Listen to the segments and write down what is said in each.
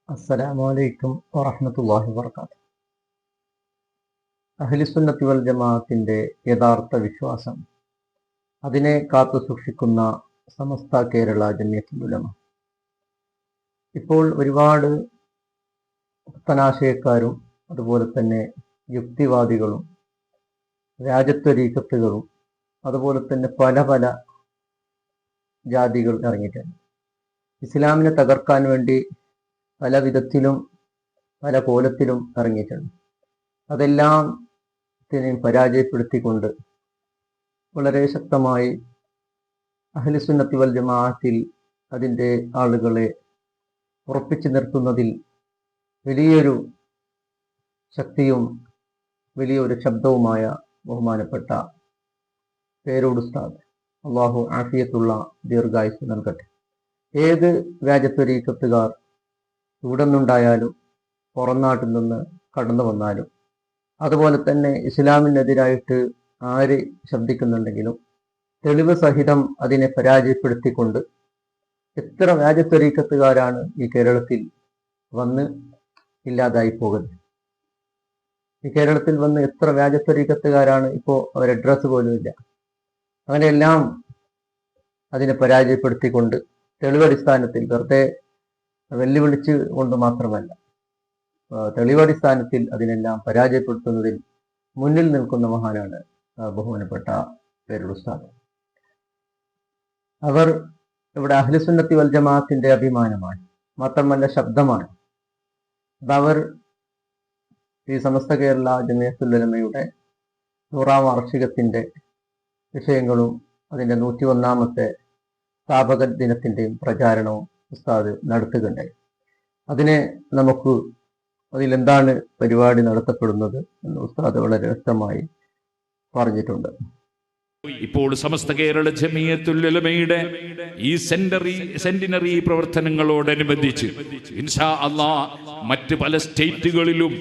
അസ്സലാമു അലൈക്കും വറഹ്മത്തുള്ളാഹി വബറകാതുഹു. അഹ്ലുസുന്നത്തി വൽ ജമാഅത്തിന്റെ യഥാർത്ഥ വിശ്വാസം, അതിനെ കാത്തു സൂക്ഷിക്കുന്ന സമസ്ത കേരള ജമിയത്തുൽ ഉലമ. ഇപ്പോൾ ഒരുപാട് പുത്തനാശയക്കാരും അതുപോലെ തന്നെ യുക്തിവാദികളും രാജത്വരീകത്തുകളും അതുപോലെ തന്നെ പല പല ജാതികൾ ഇറങ്ങിയിട്ടുണ്ട്. ഇസ്ലാമിനെ തകർക്കാൻ വേണ്ടി പല വിധത്തിലും പല കോലത്തിലും ഇറങ്ങിയിട്ടുണ്ട്. അതെല്ലാം പരാജയപ്പെടുത്തിക്കൊണ്ട് വളരെ ശക്തമായി അഹ്ലുസുന്നത്തി വൽ ജമാഅത്തിൽ അതിൻ്റെ ആളുകളെ ഉറപ്പിച്ചു നിർത്തുന്നതിൽ വലിയൊരു ശക്തിയും വലിയൊരു ശബ്ദവുമായ ബഹുമാനപ്പെട്ട പേരോട് ഉസ്താദ്, അള്ളാഹു ആഫിയത്തുള്ള ദീർഘായുസ് നൽകട്ടെ. ഏത് രാജത്വരീകത്തുകാർ ഇവിടെ നിന്നുണ്ടായാലും പുറം നാട്ടിൽ നിന്ന് കടന്നു വന്നാലും അതുപോലെ തന്നെ ഇസ്ലാമിനെതിരായിട്ട് ആര് ശബ്ദിക്കുന്നുണ്ടെങ്കിലും തെളിവ് സഹിതം അതിനെ പരാജയപ്പെടുത്തിക്കൊണ്ട് എത്ര രാജത്വരീകത്തുകാരാണ് ഈ കേരളത്തിൽ വന്ന് ഇല്ലാതായി പോകുന്നത്. ഈ കേരളത്തിൽ വന്ന് എത്ര രാജത്വരീകത്തുകാരാണ് ഇപ്പോൾ അവർ അഡ്രസ്സ് പോലും ഇല്ല. അങ്ങനെയെല്ലാം അതിനെ പരാജയപ്പെടുത്തിക്കൊണ്ട് തെളിവടിസ്ഥാനത്തിൽ വെറുതെ വെല്ലുവിളിച്ച് കൊണ്ട് മാത്രമല്ല, തെളിവടിസ്ഥാനത്തിൽ അതിനെല്ലാം പരാജയപ്പെടുത്തുന്നതിൽ മുന്നിൽ നിൽക്കുന്ന മഹാനാണ് ബഹുമാനപ്പെട്ട പേരോട് ഉസ്താദ്. അവർ ഇവിടെ അഹ്ലുസുന്നത്തി വൽ ജമാഅത്തിന്റെ അഭിമാനമാണ്, മാത്രമല്ല ശബ്ദമാണ്. അവർ ഈ സമസ്ത കേരള ജമിയത്തുൽ ഉലമയുടെ 100ാം വാർഷികത്തിന്റെ വിഷയങ്ങളും അതിൻ്റെ 101ാമത്തെ സ്ഥാപക ദിനത്തിൻ്റെയും പ്രചാരണവും ഉസ്താദ് നടത്തുകയുണ്ടായി. അതിനെ നമുക്ക് അതിലെന്താണ് പരിപാടി നടത്തപ്പെടുന്നത് എന്ന് ഉസ്താദ് വളരെ വ്യക്തമായി പറഞ്ഞിട്ടുണ്ട്. ഇപ്പോൾ സമസ്ത കേരള ജമിയത്തുൽ ഉലമയുടെ ഈ സെന്റിനറി പ്രവർത്തനങ്ങളോടനുബന്ധിച്ച് ഇൻഷാ അല്ലാഹ് മറ്റ് പല സ്റ്റേറ്റുകളിലും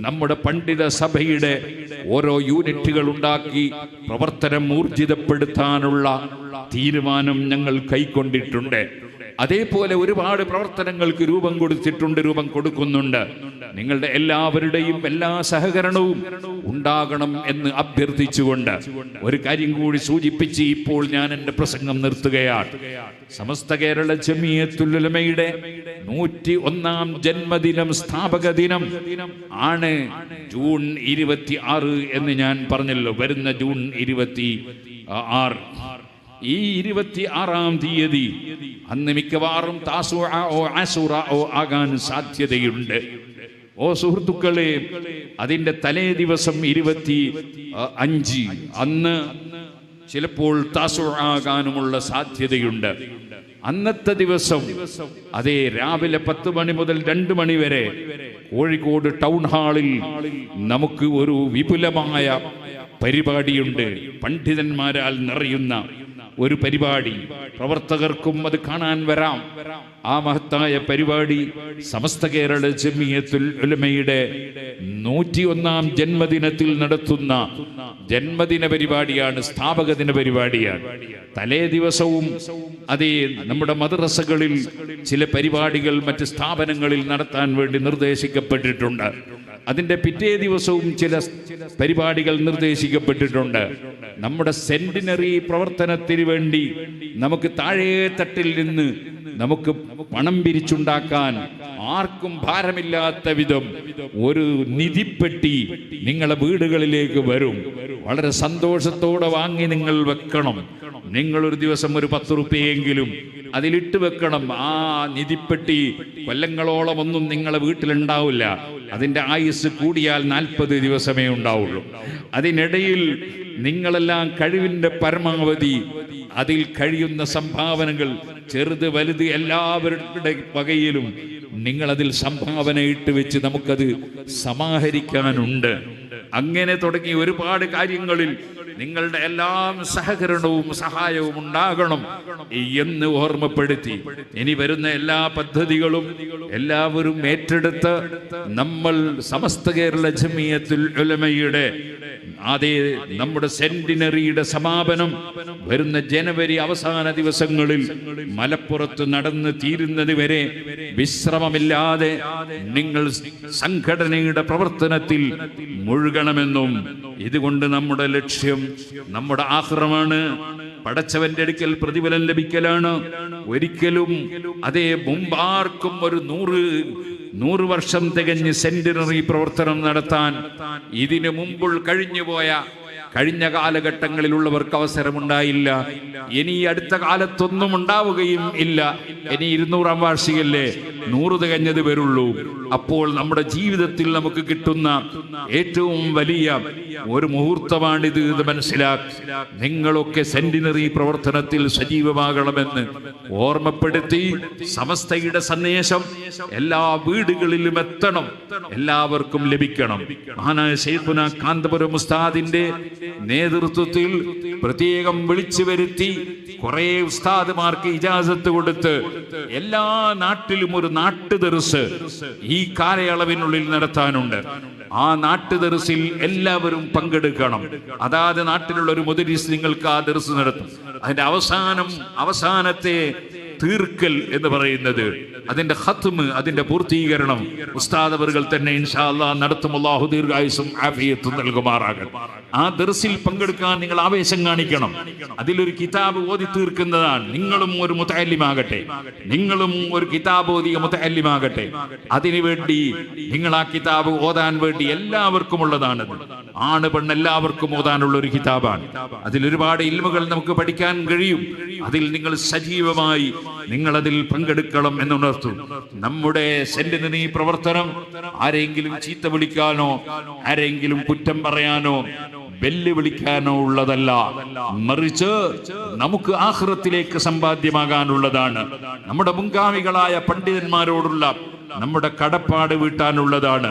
നമ്മുടെ പണ്ഡിത സഭയുടെ ഓരോ യൂണിറ്റുകൾ ഉണ്ടാക്കി പ്രവർത്തനം ഊർജിതപ്പെടുത്താനുള്ള തീരുമാനം ഞങ്ങൾ കൈക്കൊണ്ടിട്ടുണ്ട്. അതേപോലെ ഒരുപാട് പ്രവർത്തനങ്ങൾക്ക് രൂപം കൊടുക്കുന്നുണ്ട്. നിങ്ങളുടെ എല്ലാവരുടെയും എല്ലാ സഹകരണവും ഉണ്ടാകണം എന്ന് അഭ്യർത്ഥിച്ചുകൊണ്ട് ഒരു കാര്യം കൂടി സൂചിപ്പിച്ച് ഇപ്പോൾ ഞാൻ എൻ്റെ പ്രസംഗം നിർത്തുകയാണ്. സമസ്ത കേരള ജമിയത്തുൽ ഉലമയുടെ 101ാം ജന്മദിനം, സ്ഥാപക ദിനം ആണ് ജൂൺ 26 എന്ന് ഞാൻ പറഞ്ഞല്ലോ. വരുന്ന ജൂൺ 26. ഈ 26ാം തീയതി അന്ന് മിക്കവാറും ആശൂറ ആകാൻ സാധ്യതയുണ്ട്. ഓ സുഹൃത്തുക്കളെ, അതിന്റെ തലേ ദിവസം 25 അന്ന് ചിലപ്പോൾ ആകാനുമുള്ള സാധ്യതയുണ്ട്. അന്നത്തെ ദിവസം അതേ രാവിലെ 10 മണി മുതൽ 2 മണി വരെ കോഴിക്കോട് ടൗൺ ഹാളിൽ നമുക്ക് ഒരു വിപുലമായ പരിപാടിയുണ്ട്. പണ്ഡിതന്മാരാൽ നിറയുന്ന ഒരു പരിപാടി. പ്രവർത്തകർക്കും അത് കാണാൻ വരാം. ആ മഹത്തായ പരിപാടി സമസ്ത കേരള ജമിയത്തുൽ ഉലമയുടെ 101ാം ജന്മദിനത്തിൽ നടത്തുന്ന ജന്മദിന പരിപാടിയാണ്, സ്ഥാപക ദിന പരിപാടിയാണ്. തലേ ദിവസവും അതേ നമ്മുടെ മദ്രസകളിൽ ചില പരിപാടികൾ മറ്റ് സ്ഥാപനങ്ങളിൽ നടത്താൻ വേണ്ടി നിർദ്ദേശിക്കപ്പെട്ടിട്ടുണ്ട്. അതിൻ്റെ പിറ്റേ ദിവസവും ചില പരിപാടികൾ നിർദ്ദേശിക്കപ്പെട്ടിട്ടുണ്ട്. നമ്മുടെ സെന്റിനറി പ്രവർത്തനത്തിന് വേണ്ടി നമുക്ക് താഴേ തട്ടിൽ നിന്ന് നമുക്ക് പണം പിരിച്ചുണ്ടാക്കാൻ ആർക്കും ഭാരമില്ലാത്ത വിധം ഒരു നിധിപ്പെട്ടി നിങ്ങളെ വീടുകളിലേക്ക് വരും. വളരെ സന്തോഷത്തോടെ വാങ്ങി നിങ്ങൾ വെക്കണം. നിങ്ങൾ ഒരു ദിവസം ഒരു 10 റുപ്യയെങ്കിലും അതിലിട്ട് വെക്കണം. ആ നിധിപ്പെട്ടി കൊല്ലങ്ങളോളം ഒന്നും നിങ്ങളെ വീട്ടിലുണ്ടാവില്ല. അതിൻ്റെ ആയുസ് കൂടിയാൽ 40 ദിവസമേ ഉണ്ടാവുള്ളൂ. അതിനിടയിൽ നിങ്ങളെല്ലാം കഴിവിൻ്റെ പരമാവധി അതിൽ കഴിയുന്ന സംഭാവനകൾ, ചെറുത് വലുത് എല്ലാവരുടെ വകയിലും നിങ്ങളതിൽ സംഭാവന ഇട്ട് വെച്ച് നമുക്കത് സമാഹരിക്കാനുണ്ട്. അങ്ങനെ തുടങ്ങി ഒരുപാട് കാര്യങ്ങളിൽ നിങ്ങളുടെ എല്ലാം സഹകരണവും സഹായവും ഉണ്ടാകണം എന്ന് ഓർമ്മപ്പെടുത്തി ഇനി വരുന്ന എല്ലാ പദ്ധതികളും എല്ലാവരും ഏറ്റെടുത്ത് നമ്മൾ സമസ്ത കേരള ജമിയത്തുൽ ഉലമയുടെ അതേ നമ്മുടെ സെന്റിനറിയുടെ സമാപനം വരുന്ന ജനുവരി അവസാന ദിവസങ്ങളിൽ മലപ്പുറത്ത് നടന്ന് തീരുന്നത് വരെ വിശ്രമമില്ലാതെ നിങ്ങൾ സംഘടനയുടെ പ്രവർത്തനത്തിൽ മുഴുകണമെന്നും, ഇതുകൊണ്ട് നമ്മുടെ ലക്ഷ്യം നമ്മുടെ ആഖിറമാണ്, പടച്ചവന്റെ അടുക്കൽ പ്രതിഫലം ലഭിക്കലാണ്. ഒരിക്കലും അതേ മുമ്പാർക്കും ഒരു 100 വർഷം തികഞ്ഞ് സെന്റിനറി പ്രവർത്തനം നടത്താൻ ഇതിനു മുമ്പ് കഴിഞ്ഞ കാലഘട്ടങ്ങളിലുള്ളവർക്ക് അവസരമുണ്ടായില്ല. ഇനി അടുത്ത കാലത്തൊന്നും ഉണ്ടാവുകയും ഇല്ല. ഇനി 200-ാം വാർഷികല്ലേ, 100 തികഞ്ഞത് വരുള്ളൂ. അപ്പോൾ നമ്മുടെ ജീവിതത്തിൽ നമുക്ക് കിട്ടുന്ന ഏറ്റവും വലിയ ഒരു മുഹൂർത്തമാണിത് എന്ന് മനസ്സിലാക്കി നിങ്ങളൊക്കെ സെന്റിനറി പ്രവർത്തനത്തിൽ സജീവമാകണമെന്ന് ഓർമ്മപ്പെടുത്തി, സമസ്തയുടെ സന്ദേശം എല്ലാ വീടുകളിലും എത്തണം, എല്ലാവർക്കും ലഭിക്കണം. മഹാനായ ശൈഖുനാ കാന്തപുരം ഉസ്താദിന്റെ നേതൃത്വത്തിൽ പ്രത്യേകം വിളിച്ചു വരുത്തി കുറെ ഉസ്താദുമാർക്ക് ഇജാസത്ത് കൊടുത്ത് എല്ലാ നാട്ടിലും ഒരു നാട്ടുദർസ് ഈ കാലയളവിനുള്ളിൽ നടത്താനുണ്ട്. ആ നാട്ടുദർസിൽ എല്ലാവരും പങ്കെടുക്കണം. അതാത് നാട്ടിലുള്ള ഒരു മുദരിസ് നിങ്ങൾക്ക് ആ ദർസ് നടത്തും. അതിന്റെ അവസാനത്തെ തീർക്കൽ എന്ന് പറയുന്നത്, അതിന്റെ ഖത്മ്, അതിന്റെ പൂർത്തീകരണം ഉസ്താദ് അവറുകൾ തന്നെ ഇൻഷാ അല്ലാഹ് നടത്തും. അല്ലാഹു ദീർഘായുസ്സും ആഫിയത്തും നൽകുമാറാകട്ടെ. ആ ദർസിൽ പങ്കെടുക്കാൻ നിങ്ങൾ ആവേശം കാണിക്കണം. അതിലൊരു കിതാബ് ഓതി തീർക്കുന്നതാണ്. നിങ്ങളും ഒരു മുതഅല്ലിമാകട്ടെ, നിങ്ങളും ഒരു കിതാബ് ഓതിയ മുതഅല്ലിമാകട്ടെ. അതിനുവേണ്ടി നിങ്ങൾ ആ കിതാബ് ഓതാൻ വേണ്ടി എല്ലാവർക്കും ഉള്ളതാണത്. ആണ് പെണ്ണ് എല്ലാവർക്കും ഓതാനുള്ള ഒരു കിതാബാണ്. അതിലൊരുപാട് ഇൽമുകൾ നമുക്ക് പഠിക്കാൻ കഴിയും. അതിൽ നിങ്ങൾ സജീവമായി അതിൽ പങ്കെടുക്കണം എന്നുണർത്തു. നമ്മുടെ സെന്റിനറി പ്രവർത്തനം ആരെങ്കിലും ചീത്ത വിളിക്കാനോ ആരെങ്കിലും കുറ്റം പറയാനോ വെല്ലുവിളിക്കാനോ ഉള്ളതല്ല, മറിച്ച് നമുക്ക് ആഖിറത്തിലേക്ക് സമ്പാദ്യമാകാനുള്ളതാണ്. നമ്മുടെ മുൻഗാമികളായ പണ്ഡിതന്മാരോടുള്ള നമ്മുടെ കടപ്പാട് വീട്ടാനുള്ളതാണ്.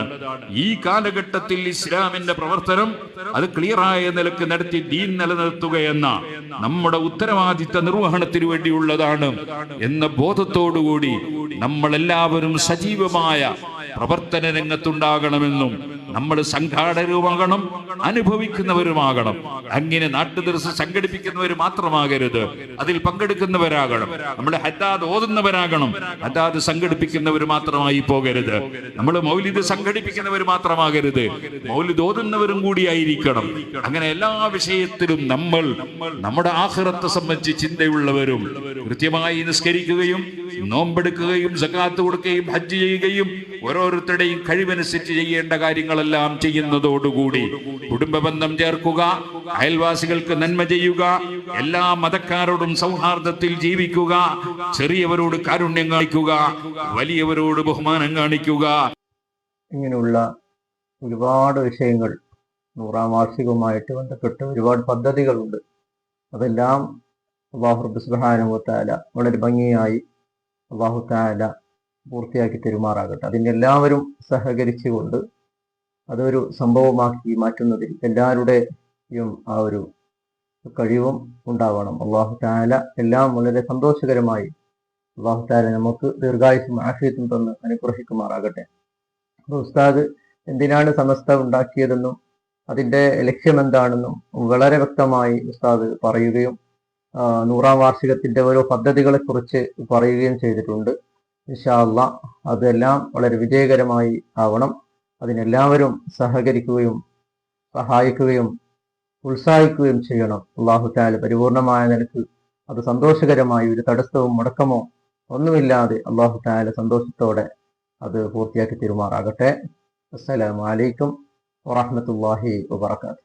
ഈ കാലഘട്ടത്തിൽ ഇസ്ലാമിന്റെ പ്രവർത്തനം അത് ക്ലിയറായ നിലക്ക് നടത്തി ദീൻ നിലനിർത്തുകയെന്ന നമ്മുടെ ഉത്തരവാദിത്ത നിർവഹണത്തിന് വേണ്ടിയുള്ളതാണ് എന്ന ബോധത്തോടുകൂടി നമ്മളെല്ലാവരും സജീവമായ പ്രവർത്തന രംഗത്തുണ്ടാകണമെന്നും നമ്മൾ സംഘാടകരുമാകണം, അനുഭവിക്കുന്നവരുമാകണം. അങ്ങനെ നാട്ടുദർസ് സംഘടിപ്പിക്കുന്നവർ മാത്രമാകരുത്, അതിൽ പങ്കെടുക്കുന്നവരാകണം. നമ്മൾ ഹദ്ദാദ് ഓതുന്നവരാകണം, ഹദ്ദാദ് സംഘടിപ്പിക്കുന്നവർ മാത്രമായി പോകരുത്. നമ്മൾ മൗലിദ് സംഘടിപ്പിക്കുന്നവർ മാത്രമാകരുത്, മൗലിദ് ഓതുന്നവരും കൂടിയായിരിക്കണം. അങ്ങനെ എല്ലാ വിഷയത്തിലും നമ്മൾ നമ്മുടെ ആഖിറത്തെ സംബന്ധിച്ച് ചിന്തയുള്ളവരും കൃത്യമായി നിസ്കരിക്കുകയും നോമ്പെടുക്കുകയും സകാത്ത് കൊടുക്കുകയും ഹജ്ജ് ചെയ്യുകയും ഓരോരുത്തരുടെയും കഴിവനുസരിച്ച് ചെയ്യേണ്ട കാര്യങ്ങളെല്ലാം ചെയ്യുന്നതോടുകൂടി കുടുംബ ബന്ധം ചേർക്കുക, അയൽവാസികൾക്ക് നന്മ ചെയ്യുക, എല്ലാ മതക്കാരോടും സൗഹാർദ്ദത്തിൽ ജീവിക്കുക, ചെറിയവരോട് കാരുണ്യം കാണിക്കുക, വലിയവരോട് ബഹുമാനം കാണിക്കുക. ഇങ്ങനെയുള്ള ഒരുപാട് വിഷയങ്ങൾ 100-ാം വാർഷികവുമായിട്ട് ബന്ധപ്പെട്ട് ഒരുപാട് പദ്ധതികളുണ്ട്. അതെല്ലാം അല്ലാഹു റബ്ബ് സുബ്ഹാനഹു വ തആല വളരെ ഭംഗിയായി അല്ലാഹു തആല പൂർത്തിയാക്കി തരുമാറാകട്ടെ. അതിന് എല്ലാവരും സഹകരിച്ചുകൊണ്ട് അതൊരു സംഭവമാക്കി മാറ്റുന്നതിൽ എല്ലാവരുടെയും ആ ഒരു കഴിവും ഉണ്ടാവണം. അല്ലാഹു തആല എല്ലാം വളരെ സന്തോഷകരമായി അല്ലാഹു തആല നമുക്ക് ദീർഘായുസ്സും ആഫിയത്തും തന്ന് അനുഗ്രഹിക്കുമാറാകട്ടെ. ഉസ്താദ് എന്തിനാണ് സമസ്ത ഉണ്ടാക്കിയതെന്നും അതിൻ്റെ ലക്ഷ്യം എന്താണെന്നും വളരെ വ്യക്തമായി ഉസ്താദ് പറയുകയും 100-ാം വാർഷികത്തിന്റെ ഓരോ പദ്ധതികളെ കുറിച്ച് പറയുകയും ചെയ്തിട്ടുണ്ട്. ഇൻഷാ അല്ലാഹ് അതെല്ലാം വളരെ വിജയകരമായി ആവണം. അതിനെല്ലാവരും സഹകരിക്കുകയും സഹായിക്കുകയും ഉത്സാഹിക്കുകയും ചെയ്യണം. അല്ലാഹു തആല പരിപൂർണമായ നിലക്ക് അത് സന്തോഷകരമായി ഒരു തടസ്സവും മുടക്കമോ ഒന്നുമില്ലാതെ അല്ലാഹു തആല സന്തോഷത്തോടെ അത് പൂർത്തിയാക്കി തരുമാറാകട്ടെ. അസ്സലാമു അലൈക്കും വറഹ്മത്തുള്ളാഹി വബറകാതുഹു.